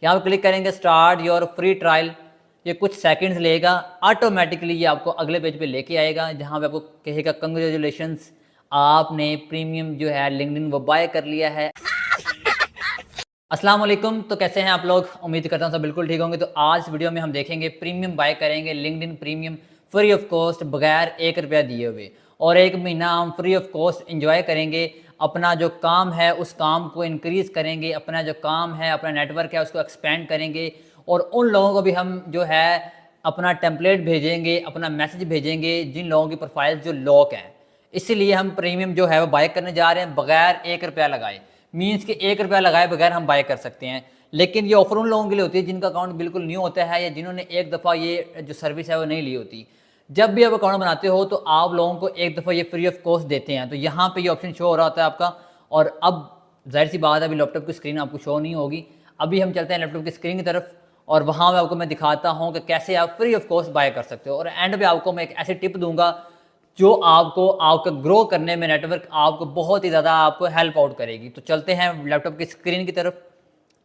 यहाँ पर क्लिक करेंगे स्टार्ट योर फ्री ट्रायल। ये कुछ सेकंड्स लेगा, ऑटोमेटिकली ये आपको अगले पेज पे लेके आएगा जहाँ पे आपको कहेगा कंग्रेचुलेशंस, आपने प्रीमियम जो है लिंक्डइन वो बाय कर लिया है। अस्सलाम वालेकुम। तो कैसे हैं आप लोग? उम्मीद करता हूँ सब बिल्कुल ठीक होंगे। तो आज वीडियो में हम देखेंगे प्रीमियम बाय करेंगे LinkedIn premium free of cost, बगैर 1 रुपया दिए हुए, और 1 महीना हम फ्री ऑफ कॉस्ट एंजॉय करेंगे। अपना जो काम है उस काम को इंक्रीज़ करेंगे, अपना जो काम है अपना नेटवर्क है उसको एक्सपेंड करेंगे, और उन लोगों को भी हम जो है अपना टेम्पलेट भेजेंगे, अपना मैसेज भेजेंगे जिन लोगों की प्रोफाइल जो लॉक हैं। इसीलिए हम प्रीमियम जो है वो बाय करने जा रहे हैं बगैर 1 रुपया लगाए। मीन्स कि 1 रुपया लगाए बगैर हम बाय कर सकते हैं। लेकिन ये ऑफर उन लोगों के लिए होती है जिनका अकाउंट बिल्कुल न्यू होता है या जिन्होंने एक दफ़ा ये जो सर्विस है वो नहीं ली होती। जब भी आप अकाउंट बनाते हो तो आप लोगों को एक दफ़ा ये फ्री ऑफ कॉस्ट देते हैं। तो यहाँ पे ये ऑप्शन शो हो रहा होता है आपका, और अब जाहिर सी बात है अभी लैपटॉप की स्क्रीन आपको शो नहीं होगी। अभी हम चलते हैं लैपटॉप की स्क्रीन की तरफ, और वहाँ पे आपको मैं दिखाता हूँ कि कैसे आप फ्री ऑफ कॉस्ट बाय कर सकते हो। और एंड पे आपको मैं एक ऐसी टिप दूंगा जो आपको आपका ग्रो करने में नेटवर्क आपको बहुत ही ज़्यादा आपको हेल्प आउट करेगी। तो चलते हैं लैपटॉप की स्क्रीन की तरफ,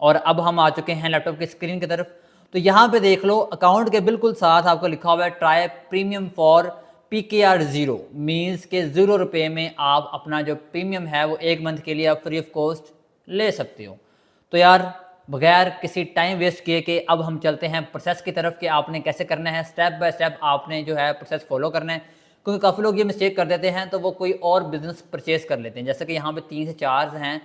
और अब हम आ चुके हैं लैपटॉप की स्क्रीन की तरफ। तो यहाँ पे देख लो अकाउंट के बिल्कुल साथ आपको लिखा हुआ है try premium for PKR 0, means के 0 रुपये में आप अपना जो प्रीमियम है वो 1 मंथ के लिए आप फ्री ऑफ कॉस्ट ले सकते हो। तो यार बगैर किसी टाइम वेस्ट किए कि अब हम चलते हैं प्रोसेस की तरफ कि आपने कैसे करना है। स्टेप बाय स्टेप आपने जो है प्रोसेस फॉलो करना है, क्योंकि काफ़ी लोग ये मिस्टेक कर देते हैं तो वो कोई और बिजनेस परचेज कर लेते हैं। जैसे कि यहाँ पे 3 से 4 हैं,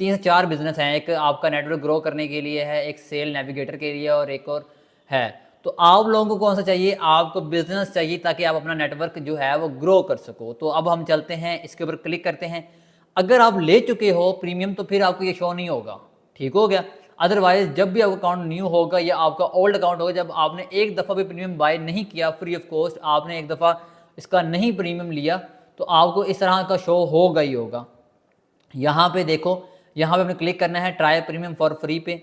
3 से 4 बिजनेस हैं। एक आपका नेटवर्क ग्रो करने के लिए है, एक सेल नेविगेटर के लिए, और एक और है। तो आप लोगों को कौन सा चाहिए? आपको बिजनेस चाहिए ताकि आप अपना नेटवर्क जो है वो ग्रो कर सको। तो अब हम चलते हैं इसके ऊपर क्लिक करते हैं। अगर आप ले चुके हो प्रीमियम तो फिर आपको ये शो नहीं होगा, ठीक हो गया। अदरवाइज जब भी आपका अकाउंट न्यू होगा या आपका ओल्ड अकाउंट होगा, जब आपने एक दफ़ा भी प्रीमियम बाय नहीं किया फ्री ऑफ कॉस्ट, आपने एक दफ़ा इसका नहीं प्रीमियम लिया, तो आपको इस तरह का शो होगा ही होगा। यहाँ पे देखो, यहाँ पे आपने क्लिक करना है ट्राई प्रीमियम फॉर फ्री पे,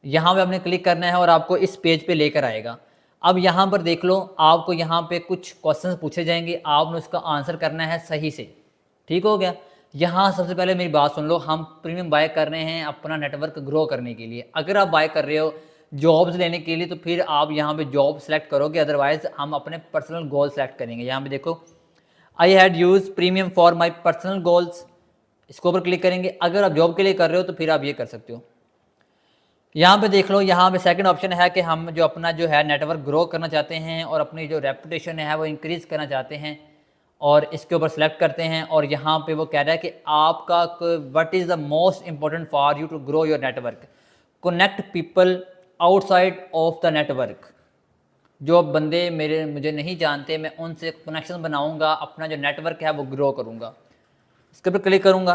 यहाँ पे आपने क्लिक करना है और आपको इस पेज पे लेकर आएगा। अब यहाँ पर देख लो, आपको यहाँ पे कुछ क्वेश्चंस पूछे जाएंगे, आपने उसका आंसर करना है सही से, ठीक हो गया। यहाँ सबसे पहले मेरी बात सुन लो, हम प्रीमियम बाय कर रहे हैं अपना नेटवर्क ग्रो करने के लिए। अगर आप बाय कर रहे हो जॉब्स लेने के लिए तो फिर आप यहाँ पे जॉब सेलेक्ट करोगे, अदरवाइज हम अपने पर्सनल गोल सेलेक्ट करेंगे। यहाँ पे देखो I had use premium for my personal goals, इसके ऊपर क्लिक करेंगे। अगर आप जॉब के लिए कर रहे हो तो फिर आप ये कर सकते हो। यहाँ पे देख लो, यहाँ पे सेकंड ऑप्शन है कि हम जो अपना जो है नेटवर्क ग्रो करना चाहते हैं और अपनी जो रेपुटेशन है वो इंक्रीज़ करना चाहते हैं, और इसके ऊपर सेलेक्ट करते हैं। और यहाँ पे वो कह रहा है कि आपका what is the most important for you to grow your network, connect people outside of the network. जो बंदे मुझे नहीं जानते मैं उनसे कनेक्शन बनाऊंगा, अपना जो नेटवर्क है वो ग्रो करूंगा। इसके ऊपर क्लिक करूंगा,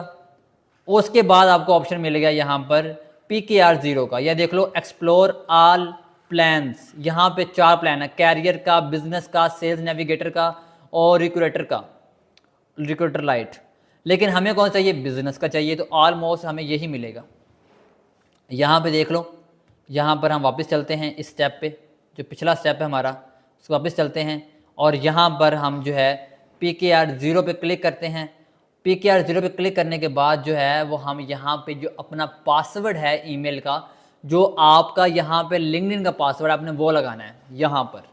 उसके बाद आपको ऑप्शन मिलेगा यहाँ पर PKR 0 का। यह देख लो एक्सप्लोर ऑल प्लान्स, यहाँ पे 4 प्लान है, कैरियर का, बिजनेस का, सेल्स नेविगेटर का और रिक्रूटर का, रिक्रूटर लाइट। लेकिन हमें कौन चाहिए? बिजनेस का चाहिए, तो ऑलमोस्ट हमें यही मिलेगा। यहाँ पे देख लो, यहाँ पर हम वापस चलते हैं इस स्टेप पे, जो पिछला स्टेप है हमारा उसको वापस चलते हैं, और यहाँ पर हम जो है PKR 0 पे क्लिक करते हैं। PKR 0 पे क्लिक करने के बाद जो है वो हम यहाँ पे जो अपना पासवर्ड है ईमेल का, जो आपका यहाँ पे लिंक्डइन का पासवर्ड आपने वो लगाना है। यहाँ पर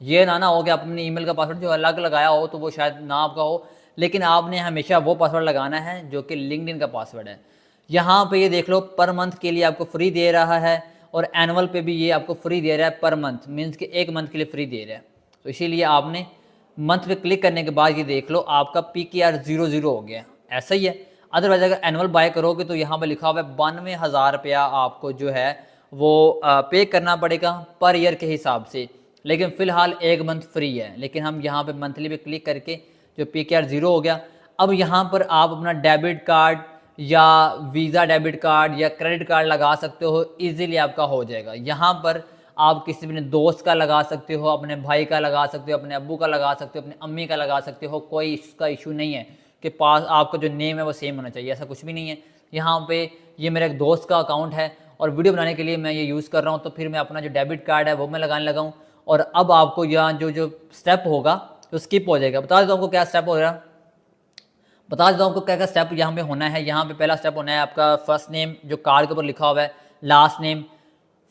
ये ना हो कि आपने ईमेल का पासवर्ड जो अलग लगाया हो तो वो शायद ना आपका हो, लेकिन आपने हमेशा वो पासवर्ड लगाना है जो कि लिंक्डइन का पासवर्ड है। यहाँ पे ये देख लो, पर मंथ के लिए आपको फ्री दे रहा है, और एनुअल पे भी ये आपको फ्री दे रहा है। पर मंथ मीन्स कि 1 मंथ के लिए फ्री दे रहा है, तो इसीलिए आपने मंथ पे क्लिक करने के बाद ये देख लो आपका PKR 0 हो गया, ऐसा ही है। अदरवाइज अगर एनुअल बाय करोगे तो यहाँ पे लिखा हुआ है 92,000 रुपया आपको जो है वो पे करना पड़ेगा पर ईयर के हिसाब से, लेकिन फ़िलहाल 1 मंथ फ्री है। लेकिन हम यहाँ पे मंथली पे क्लिक करके जो PKR 0 हो गया, अब यहाँ पर आप अपना डेबिट कार्ड या वीज़ा डेबिट कार्ड या क्रेडिट कार्ड लगा सकते हो, ईजीली आपका हो जाएगा। यहाँ पर आप किसी अपने दोस्त का लगा सकते हो, अपने भाई का लगा सकते हो, अपने अब्बू का लगा सकते हो, अपनी अम्मी का लगा सकते हो। कोई इसका इशू नहीं है कि पास आपका जो नेम है वो सेम होना चाहिए, ऐसा कुछ भी नहीं है। यहाँ पे ये मेरा एक दोस्त का अकाउंट है और वीडियो बनाने के लिए मैं ये यूज़ कर रहा हूँ, तो फिर मैं अपना जो डेबिट कार्ड है वो मैं लगाने लगा हूँ। और अब आपको यहाँ जो स्टेप होगा तो स्किप हो जाएगा। बता देता हूँ आपको क्या स्टेप हो रहा है, बता देता हूँ आपको क्या क्या स्टेप यहाँ पे होना है। यहाँ पे पहला स्टेप होना है आपका फर्स्ट नेम जो कार्ड के ऊपर लिखा हुआ है, लास्ट नेम,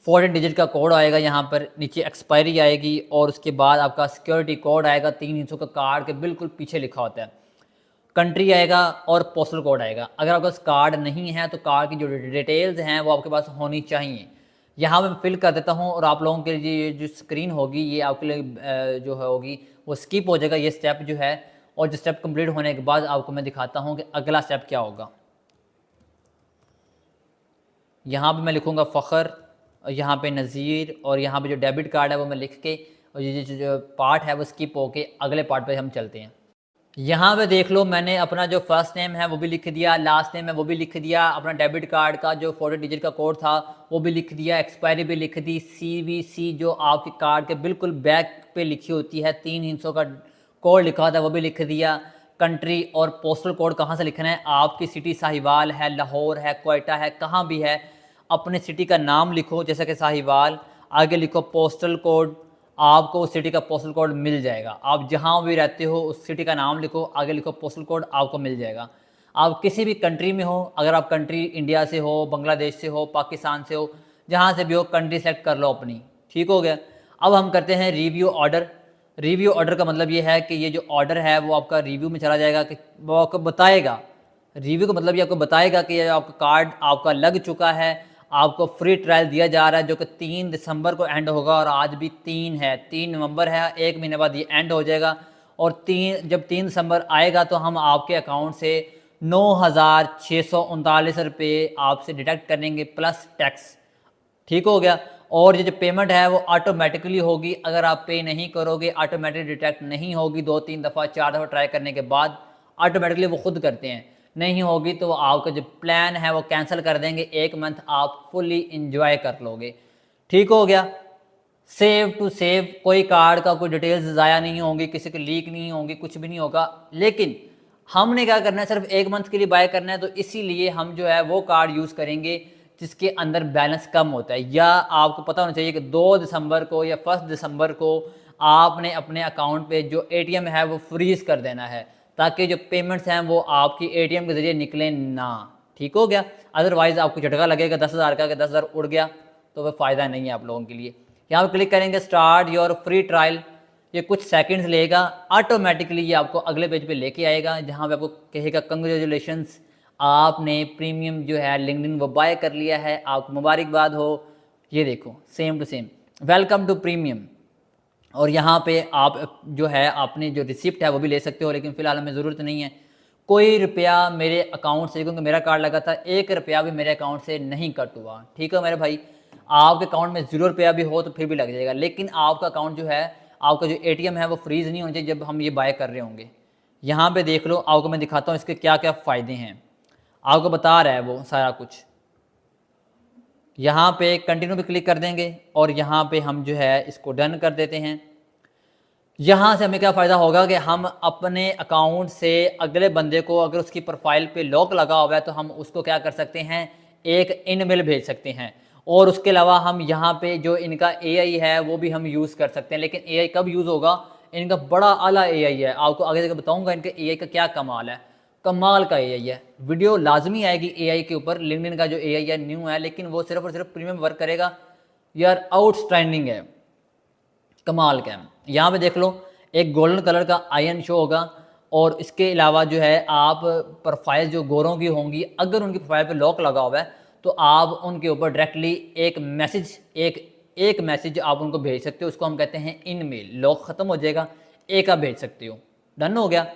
14 डिजिट का कोड आएगा, यहाँ पर नीचे एक्सपायरी आएगी और उसके बाद आपका सिक्योरिटी कोड आएगा 3 हिस्सों का, कार्ड के बिल्कुल पीछे लिखा होता है। कंट्री आएगा और पोस्टल कोड आएगा। अगर आपके पास कार्ड नहीं है तो कार्ड की जो डिटेल्स हैं वो आपके पास होनी चाहिए। यहाँ मैं फिल कर देता हूँ और आप लोगों के लिए जो स्क्रीन होगी ये आपके लिए जो होगी वो स्किप हो जाएगा ये स्टेप जो है, और जो स्टेप कंप्लीट होने के बाद आपको मैं दिखाता हूँ कि अगला स्टेप क्या होगा। यहाँ पे मैं लिखूँगा फ़ख्र, यहाँ पे नज़ीर, और यहाँ पे जो डेबिट कार्ड है वो मैं लिख के, और ये जो पार्ट है वो स्किप होके अगले पार्ट पे हम चलते हैं। यहाँ पे देख लो मैंने अपना जो फर्स्ट नेम है वो भी लिख दिया, लास्ट नेम है वो भी लिख दिया, अपना डेबिट कार्ड का जो 14 डिजिट का कोड था वो भी लिख दिया, एक्सपायरी भी लिख दी, CVC जो आपके कार्ड के बिल्कुल बैक पे लिखी होती है 3 हिस्सों का कोड लिखा होता है वो भी लिख दिया। कंट्री और पोस्टल कोड कहाँ से लिखना है, आपकी सिटी साहिवाल है, लाहौर है, क्वेटा है, कहाँ भी है अपने सिटी का नाम लिखो, जैसा कि साहिवाल, आगे लिखो पोस्टल कोड, आपको उस सिटी का पोस्टल कोड मिल जाएगा। आप जहाँ भी रहते हो उस सिटी का नाम लिखो, आगे लिखो पोस्टल कोड, आपको मिल जाएगा। आप किसी भी कंट्री में हो, अगर आप कंट्री इंडिया से हो, बांग्लादेश से हो, पाकिस्तान से हो, जहाँ से भी हो कंट्री सेलेक्ट कर लो अपनी, ठीक हो गया। अब हम करते हैं रिव्यू ऑर्डर। रिव्यू ऑर्डर का मतलब ये है कि ये जो ऑर्डर है वो आपका रिव्यू में चला जाएगा, कि वो आपको बताएगा, रिव्यू का मतलब ये आपको बताएगा कि ये आपका कार्ड आपका लग चुका है, आपको फ्री ट्रायल दिया जा रहा है जो कि 3 दिसंबर को एंड होगा, और आज भी 3 है, 3 नवंबर है, 1 महीने बाद ये एंड हो जाएगा। और जब 3 दिसंबर आएगा तो हम आपके अकाउंट से 9,639 रुपये आपसे डिडक्ट करेंगे प्लस टैक्स, ठीक हो गया। और ये जो पेमेंट है वो ऑटोमेटिकली होगी, अगर आप पे नहीं करोगे ऑटोमेटिक डिटेक्ट नहीं होगी, 2-3 दफ़ा 4 दफ़ा ट्राई करने के बाद ऑटोमेटिकली वो खुद करते हैं, नहीं होगी तो आपका जो प्लान है वो कैंसिल कर देंगे, 1 मंथ आप फुली इंजॉय कर लोगे, ठीक हो गया। सेव टू सेव, कोई कार्ड का कोई डिटेल्स ज़ाया नहीं होंगी, किसी की लीक नहीं होंगी, कुछ भी नहीं होगा। लेकिन हमने क्या करना है, सिर्फ 1 मंथ के लिए बाय करना है, तो इसीलिए हम जो है वो कार्ड यूज़ करेंगे जिसके अंदर बैलेंस कम होता है, या आपको पता होना चाहिए कि 2 दिसंबर को या 1 दिसंबर को आपने अपने अकाउंट पे जो ATM है वो फ्रीज़ कर देना है, ताकि जो पेमेंट्स हैं वो आपकी ATM के ज़रिए निकलें ना, ठीक हो गया। अदरवाइज़ आपको झटका लगेगा 10,000 का, कि 10,000 उड़ गया, तो वह फ़ायदा नहीं है आप लोगों के लिए। यहाँ पर क्लिक करेंगे स्टार्ट योर फ्री ट्रायल, ये कुछ सेकंड्स लेगा, ऑटोमेटिकली ये आपको अगले पेज पे लेके आएगा, जहाँ पे आपको कहेगा कंग्रेचुलेशंस, आपने प्रीमियम जो है लिंक्डइन वो बाय कर लिया है, आपको मुबारकबाद हो। ये देखो same to same, welcome to premium. और यहाँ पे आप जो है आपने जो रिसिप्ट है वो भी ले सकते हो, लेकिन फ़िलहाल हमें ज़रूरत नहीं है। कोई रुपया मेरे अकाउंट से, क्योंकि मेरा कार्ड लगा था, 1 रुपया भी मेरे अकाउंट से नहीं कट हुआ, ठीक है मेरे भाई। आपके अकाउंट में 0 रुपया भी हो तो फिर भी लग जाएगा, लेकिन आपका अकाउंट जो है, आपका जो ATM है वो फ्रीज़ नहीं होना चाहिए जब हम ये बाय कर रहे होंगे। यहाँ पे देख लो, आपको मैं दिखाता हूँ इसके क्या क्या फ़ायदे हैं, आपको बता रहा है वो सारा कुछ। यहाँ पे कंटिन्यू पे क्लिक कर देंगे और यहाँ पे हम जो है इसको डन कर देते हैं। यहाँ से हमें क्या फ़ायदा होगा कि हम अपने अकाउंट से अगले बंदे को, अगर उसकी प्रोफाइल पे लॉक लगा हुआ है तो हम उसको क्या कर सकते हैं, एक ईमेल भेज सकते हैं। और उसके अलावा हम यहाँ पे जो इनका AI है वो भी हम यूज़ कर सकते हैं, लेकिन AI कब यूज़ होगा, इनका बड़ा आला AI है, आपको आगे जाकर बताऊँगा इनके AI का क्या कमाल है, कमाल का AI है। वीडियो लाजमी आएगी AI के ऊपर, लिंक्डइन का जो AI है न्यू है, लेकिन वो सिर्फ और सिर्फ प्रीमियम वर्क करेगा यार, आउटस्टैंडिंग है, कमाल का है। यहाँ पे देख लो एक गोल्डन कलर का आयन शो होगा, और इसके अलावा जो है आप प्रोफाइल जो गोरों की होंगी, अगर उनकी प्रोफाइल पे लॉक लगा हुआ है तो आप उनके ऊपर डायरेक्टली एक मैसेज आप उनको भेज सकते हो, उसको हम कहते हैं इन मेल। लॉक ख़त्म हो जाएगा, एक आप भेज सकते हो, डन हो गया।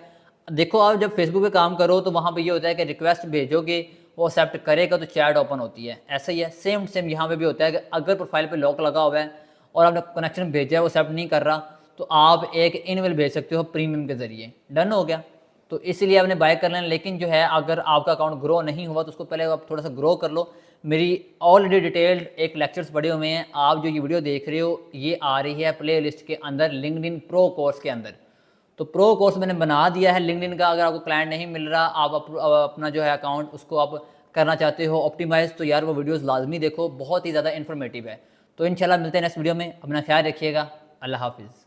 देखो आप जब फेसबुक पे काम करो तो वहाँ पे ये होता है कि रिक्वेस्ट भेजोगे, वो एक्सेप्ट करेगा तो चैट ओपन होती है, ऐसा ही है सेम सेम यहाँ पे भी होता है कि अगर प्रोफाइल पे लॉक लगा हुआ है और आपने कनेक्शन भेजा है वो एक्सेप्ट नहीं कर रहा, तो आप एक ईमेल भेज सकते हो प्रीमियम के ज़रिए, डन हो गया। तो इसलिए आपने बाय कर लेना। लेकिन जो है अगर आपका अकाउंट ग्रो नहीं हुआ तो उसको पहले आप थोड़ा सा ग्रो कर लो। मेरी ऑलरेडी डिटेल्ड एक लेक्चर्स पड़े हुए हैं, आप जो ये वीडियो देख रहे हो ये आ रही है प्ले लिस्ट के अंदर, लिंक्डइन प्रो कोर्स के अंदर। तो प्रो कोर्स मैंने बना दिया है लिंक्डइन का। अगर आपको क्लाइंट नहीं मिल रहा, आप अपना जो है अकाउंट उसको आप करना चाहते हो ऑप्टिमाइज़, तो यार वो वीडियोज़ लाजमी देखो, बहुत ही ज़्यादा इन्फॉर्मेटिव है। तो इंशाल्लाह मिलते हैं नेक्स्ट वीडियो में, अपना ख्याल रखिएगा, अल्लाह हाफिज़।